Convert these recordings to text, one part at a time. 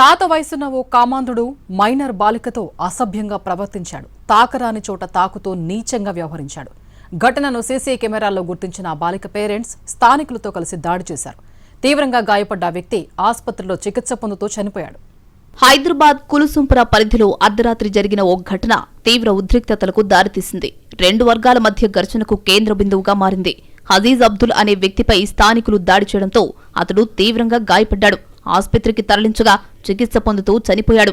తాత వయసున్న ఓ కామాంధుడు మైనర్ బాలికతో అసభ్యంగా ప్రవర్తించాడు. తాకరాని చోట తాకుతో నీచంగా వ్యవహరించాడు. ఘటనను సీసీ కెమెరాల్లో గుర్తించిన ఆ బాలిక పేరెంట్స్ స్థానికులతో కలిసి దాడి చేశారు. తీవ్రంగా గాయపడ్డ ఆ వ్యక్తి ఆసుపత్రిలో చికిత్స పొందుతూ చనిపోయాడు. హైదరాబాద్ కులుసుంపుర పరిధిలో అర్ధరాత్రి జరిగిన ఓ ఘటన తీవ్ర ఉద్రిక్తతలకు దారితీసింది. రెండు వర్గాల మధ్య ఘర్షణకు కేంద్ర బిందువుగా మారింది. హజీజ్ అబ్దుల్ అనే వ్యక్తిపై స్థానికులు దాడి చేయడంతో అతడు తీవ్రంగా గాయపడ్డాడు. ఆసుపత్రికి తరలించగా చికిత్స పొందుతూ చనిపోయాడు.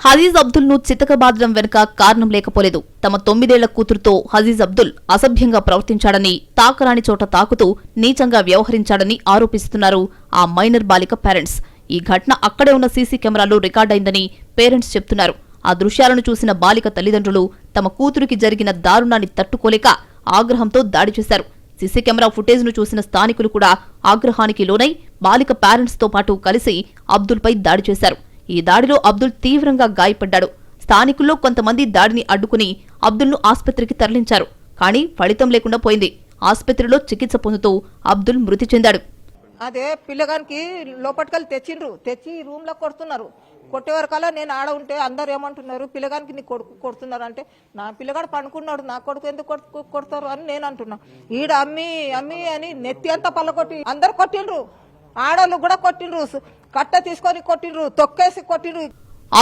హజీజ్ అబ్దుల్ ను చితకబాదడం వెనుక కారణం లేకపోలేదు. తమ 9 ఏళ్ల కూతురుతో హజీజ్ అబ్దుల్ అసభ్యంగా ప్రవర్తించాడని, తాకరాని చోట తాకుతూ నీచంగా వ్యవహరించాడని ఆరోపిస్తున్నారు ఆ మైనర్ బాలిక పేరెంట్స్. ఈ ఘటన అక్కడే ఉన్న సీసీ కెమెరాలో రికార్డైందని పేరెంట్స్ చెప్తున్నారు. ఆ దృశ్యాలను చూసిన బాలిక తల్లిదండ్రులు తమ కూతురికి జరిగిన దారుణాన్ని తట్టుకోలేక ఆగ్రహంతో దాడి చేశారు. సీసీ కెమెరా ఫుటేజ్ ను చూసిన స్థానికులు కూడా ఆగ్రహానికి లోనై బాలిక పేరెంట్స్ తో పాటు కలిసి అబ్దుల్ పై దాడి చేశారు. ఈ దాడిలో అబ్దుల్ తీవ్రంగా గాయపడ్డాడు. స్థానికుల్లో కొంతమంది దాడిని అడ్డుకుని అబ్దుల్ ను ఆసుపత్రికి తరలించారు. కానీ ఫలితం లేకుండా పోయింది. ఆసుపత్రిలో చికిత్స పొందుతూ అబ్దుల్ మృతి చెందాడు. అదే పిల్లగానికి లోపటికెళ్ళి తెచ్చి రూమ్ లో కొడుతున్నారు. కొట్టేవరకల్లా నేను ఆడ ఉంటే అందరు ఏమంటున్నారు, పిల్లగానికి నీ కొడుకు కొడుతున్నారు అంటే, నా పిల్లగాడు పండుకున్నాడు, నా కొడుకు ఎందుకు కొడతారు అని నేను అంటున్నా. ఈడ అమ్మి అమ్మి అని నెత్తి అంతా పల్లకొట్టి అందరు కొట్టిండ్రు, ఆడోళ్ళు కూడా కొట్టిండ్రు, కట్ట తీసుకొని కొట్టిండ్రు, తొక్కేసి కొట్టిండ్రు.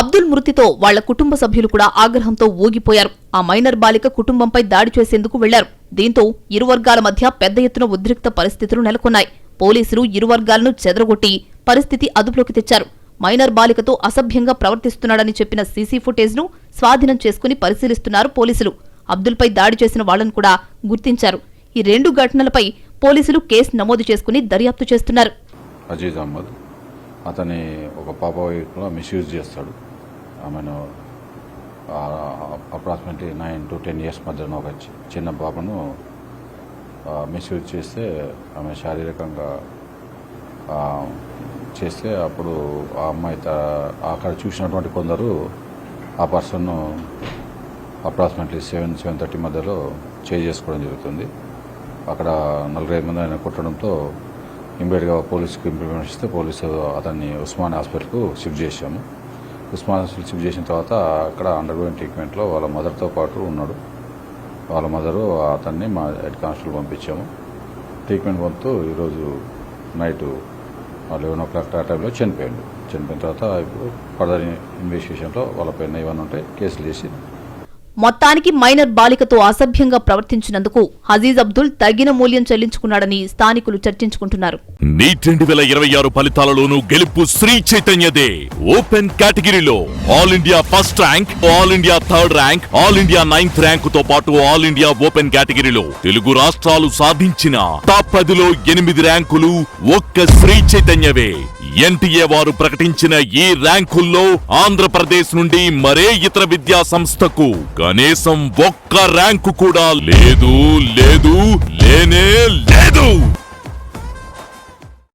అబ్దుల్ మృతితో వాళ్ల కుటుంబ సభ్యులు కూడా ఆగ్రహంతో ఊగిపోయారు. ఆ మైనర్ బాలిక కుటుంబంపై దాడి చేసేందుకు వెళ్లారు. దీంతో ఇరు వర్గాల మధ్య పెద్ద ఎత్తున ఉద్రిక్త పరిస్థితులు నెలకొన్నాయి. పోలీసులు ఇరు వర్గాలను చెదరగొట్టి పరిస్థితి అదుపులోకి తెచ్చారు. మైనర్ బాలికతో అసభ్యంగా ప్రవర్తిస్తున్నాడని చెప్పిన సీసీ ఫుటేజ్ ను స్వాధీనం చేసుకుని పరిశీలిస్తున్నారు పోలీసులు. అబ్దుల్ పై దాడి చేసిన వాళ్లను కూడా గుర్తించారు. ఈ రెండు ఘటనలపై పోలీసులు కేసు నమోదు చేసుకుని దర్యాప్తు చేస్తున్నారు. అజీజ్ అహ్మద్ అతని ఒక పాప వైపులో మిస్యూజ్ చేస్తాడు. ఆమెను అప్రాక్సిమేట్లీ 9 to 10 years మధ్యన ఒక చిన్న పాపను మిస్యూజ్ చేస్తే ఆమె శారీరకంగా చేస్తే అప్పుడు ఆ అమ్మాయి అక్కడ చూసినటువంటి కొందరు ఆ పర్సన్ను అప్రాక్సిమేట్లీ 7-7:30 మధ్యలో చేసుకోవడం జరుగుతుంది. అక్కడ 45 మంది ఆయన కొట్టడంతో ఇమ్మీడియట్గా పోలీసుకి ఇంప్లిమెంట్ ఇస్తే పోలీసు అతన్ని ఉస్మానియా హాస్పిటల్కు షిఫ్ట్ చేశాము. ఉస్మానియా హాస్పిటల్ షిఫ్ట్ చేసిన తర్వాత అక్కడ అండర్గోయింగ్ ట్రీట్మెంట్లో వాళ్ళ మదర్తో పాటు ఉన్నాడు. వాళ్ళ మదరు అతన్ని మా హెడ్ కానిస్టేబుల్ పంపించాము. ట్రీట్మెంట్ పొందుతూ ఈరోజు నైటు 11 o'clock ఆ టైంలో చనిపోయాడు. చనిపోయిన తర్వాత ఇప్పుడు ఫర్దర్ ఇన్వెస్టిగేషన్లో వాళ్ళపైన ఇవన్నీ ఉంటాయి, కేసులు చేసి. మొత్తానికి మైనర్ బాలికతో అసభ్యంగా ప్రవర్తించినందుకు హజీజ్ అబ్దుల్ తగిన మూల్యం చెల్లించుకున్నాడని స్థానికులు చర్చించుకుంటున్నారు. నీట్ 2026 ఫలితాలలోనూ గెలుపు శ్రీ చైతన్యదే. ఓపెన్ కేటగిరీలో all India first rank, all India third rank, all India 9th rank తో పాటు ఆల్ ఇండియా ఓపెన్ కేటగిరీలో తెలుగు రాష్ట్రాలు సాధించిన టాప్ 10లో 8 ర్యాంకులు ఒక్క శ్రీ చైతన్యవే. ఎన్టీఏ వారు ప్రకటించిన ఈ ర్యాంకుల్లో ఆంధ్రప్రదేశ్ నుండి మరే ఇతర విద్యా సంస్థకు కనీసం ఒక్క ర్యాంకు కూడా లేదు. లేనే లేదు.